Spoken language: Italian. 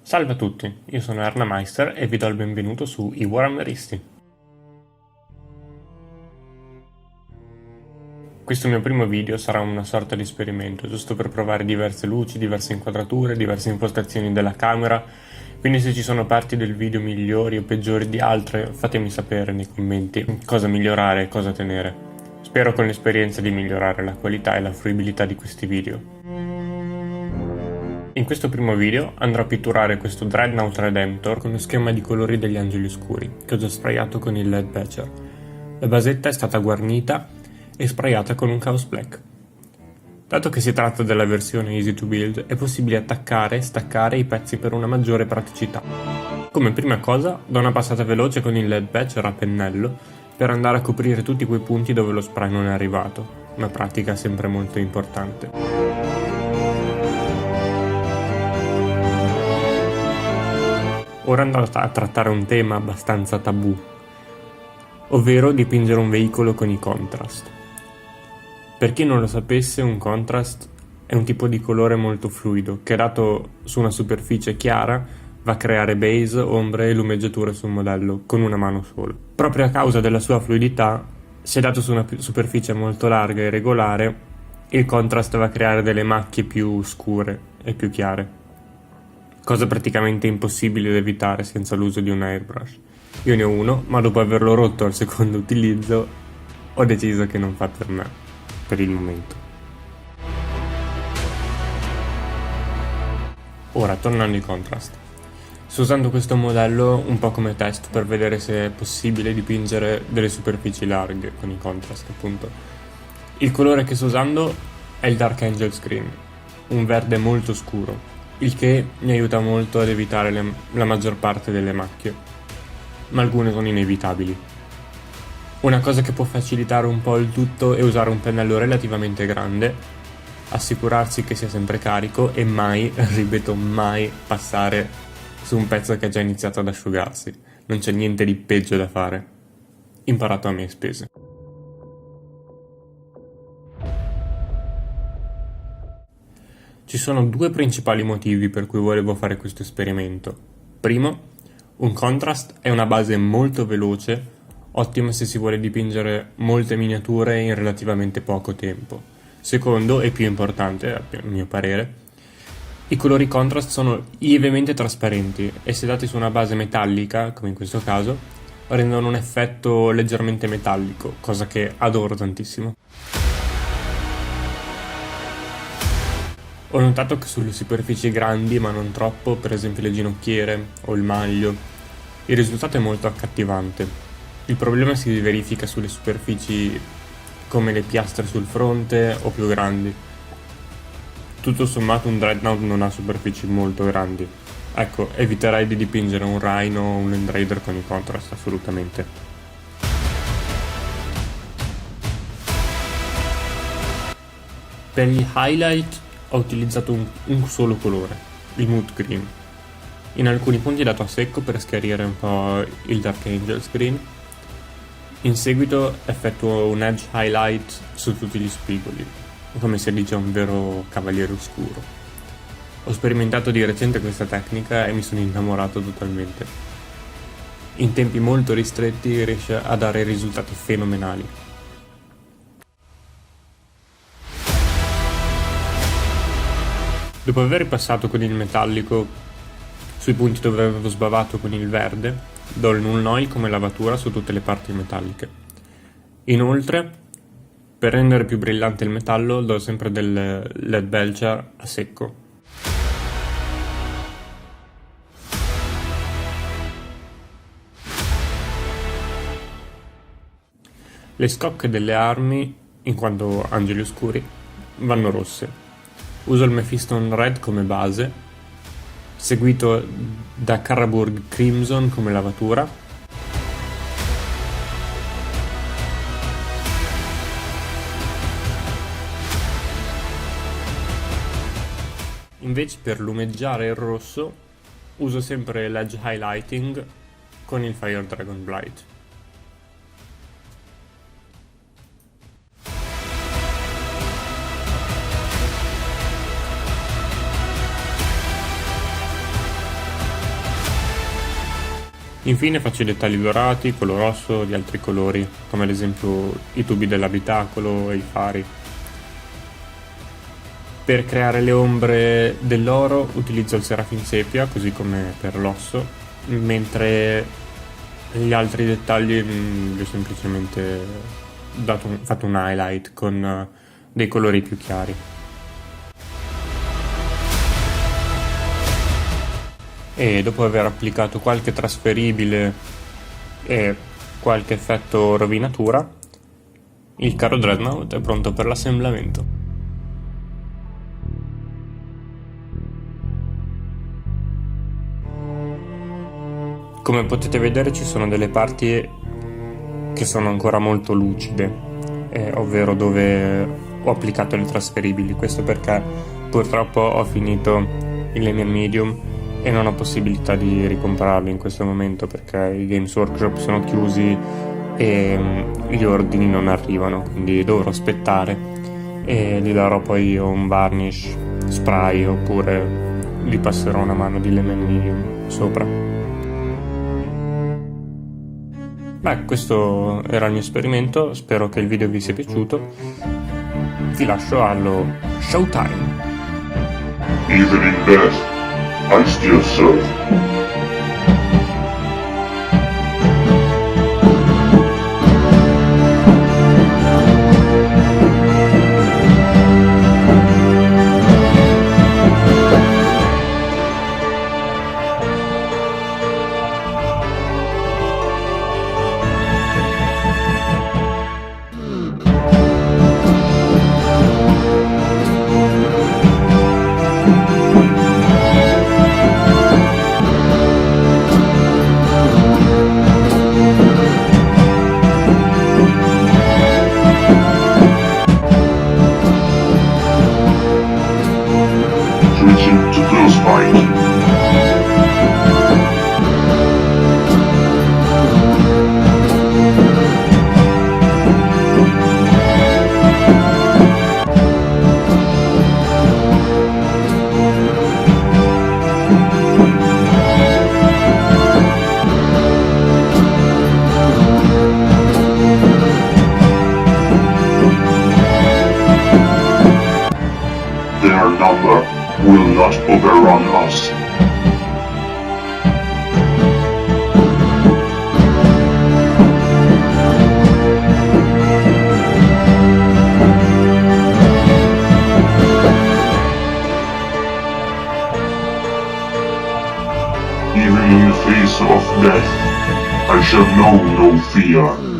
Salve a tutti, io sono Erna Meister e vi do il benvenuto su I Warhammeristi. Questo mio primo video sarà una sorta di esperimento, giusto per provare diverse luci, diverse inquadrature, diverse impostazioni della camera, quindi se ci sono parti del video migliori o peggiori di altre, fatemi sapere nei commenti cosa migliorare e cosa tenere. Spero con l'esperienza di migliorare la qualità e la fruibilità di questi video. In questo primo video andrò a pitturare questo Dreadnought Redemptor con lo schema di colori degli angeli oscuri, che ho già sprayato con il LED Patcher. La basetta è stata guarnita e sprayata con un Chaos Black. Dato che si tratta della versione easy to build, è possibile attaccare e staccare i pezzi per una maggiore praticità. Come prima cosa, do una passata veloce con il LED Patcher a pennello per andare a coprire tutti quei punti dove lo spray non è arrivato, una pratica sempre molto importante. Ora andrò a trattare un tema abbastanza tabù, ovvero dipingere un veicolo con i contrast. Per chi non lo sapesse, un contrast è un tipo di colore molto fluido che, dato su una superficie chiara, va a creare base, ombre e lumeggiature sul modello con una mano sola. Proprio a causa della sua fluidità, se dato su una superficie molto larga e regolare, il contrast va a creare delle macchie più scure e più chiare. Cosa praticamente impossibile da evitare senza l'uso di un airbrush. Io ne ho uno, ma dopo averlo rotto al secondo utilizzo ho deciso che non fa per me, per il momento. Ora, tornando ai contrast. Sto usando questo modello un po' come test per vedere se è possibile dipingere delle superfici larghe con i contrast, appunto. Il colore che sto usando è il Dark Angels Green, un verde molto scuro, il che mi aiuta molto ad evitare la maggior parte delle macchie, ma alcune sono inevitabili. Una cosa che può facilitare un po' il tutto è usare un pennello relativamente grande, assicurarsi che sia sempre carico e mai, ripeto mai, passare su un pezzo che ha già iniziato ad asciugarsi. Non c'è niente di peggio da fare. Imparato a mie spese. Ci sono due principali motivi per cui volevo fare questo esperimento. Primo, un contrast è una base molto veloce, ottima se si vuole dipingere molte miniature in relativamente poco tempo. Secondo, e più importante, a mio parere, i colori contrast sono lievemente trasparenti e se dati su una base metallica, come in questo caso, rendono un effetto leggermente metallico, cosa che adoro tantissimo. Ho notato che sulle superfici grandi, ma non troppo, per esempio le ginocchiere o il maglio, il risultato è molto accattivante. Il problema si verifica sulle superfici come le piastre sul fronte o più grandi. Tutto sommato un Dreadnought non ha superfici molto grandi. Ecco, eviterei di dipingere un Rhino o un Land Raider con i contrast, assolutamente. Per gli highlight ho utilizzato un solo colore, il Mood Green. In alcuni punti dato a secco per schiarire un po' il Dark Angels Green. In seguito effettuo un edge highlight su tutti gli spigoli, come se dice un vero cavaliere oscuro. Ho sperimentato di recente questa tecnica e mi sono innamorato totalmente. In tempi molto ristretti riesce a dare risultati fenomenali. Dopo aver passato con il metallico sui punti dove avevo sbavato con il verde, do il Null Oil come lavatura su tutte le parti metalliche. Inoltre, per rendere più brillante il metallo, do sempre del LED Belcher a secco. Le scocche delle armi, in quanto angeli oscuri, vanno rosse. Uso il Mephiston Red come base, seguito da Carraburg Crimson come lavatura. Invece per lumeggiare il rosso uso sempre l'Edge Highlighting con il Fire Dragon Blight. Infine faccio i dettagli dorati, quello rosso, di altri colori, come ad esempio i tubi dell'abitacolo e i fari. Per creare le ombre dell'oro utilizzo il Serafin Sepia, così come per l'osso, mentre gli altri dettagli li ho semplicemente fatto un highlight con dei colori più chiari. E dopo aver applicato qualche trasferibile e qualche effetto rovinatura, il caro Dreadnought è pronto per l'assemblamento. Come potete vedere ci sono delle parti che sono ancora molto lucide, ovvero dove ho applicato le trasferibili. Questo perché purtroppo ho finito il Lehman Medium e non ho possibilità di ricomprarlo in questo momento perché i Games Workshop sono chiusi e gli ordini non arrivano, quindi dovrò aspettare e gli darò poi un varnish spray oppure gli passerò una mano di Lehman Medium sopra. Beh, questo era il mio esperimento, spero che il video vi sia piaciuto. Vi lascio allo showtime. Even in death, I still serve. Switching to close fight. Their number will not overrun us. Even in the face of death, I shall know no fear.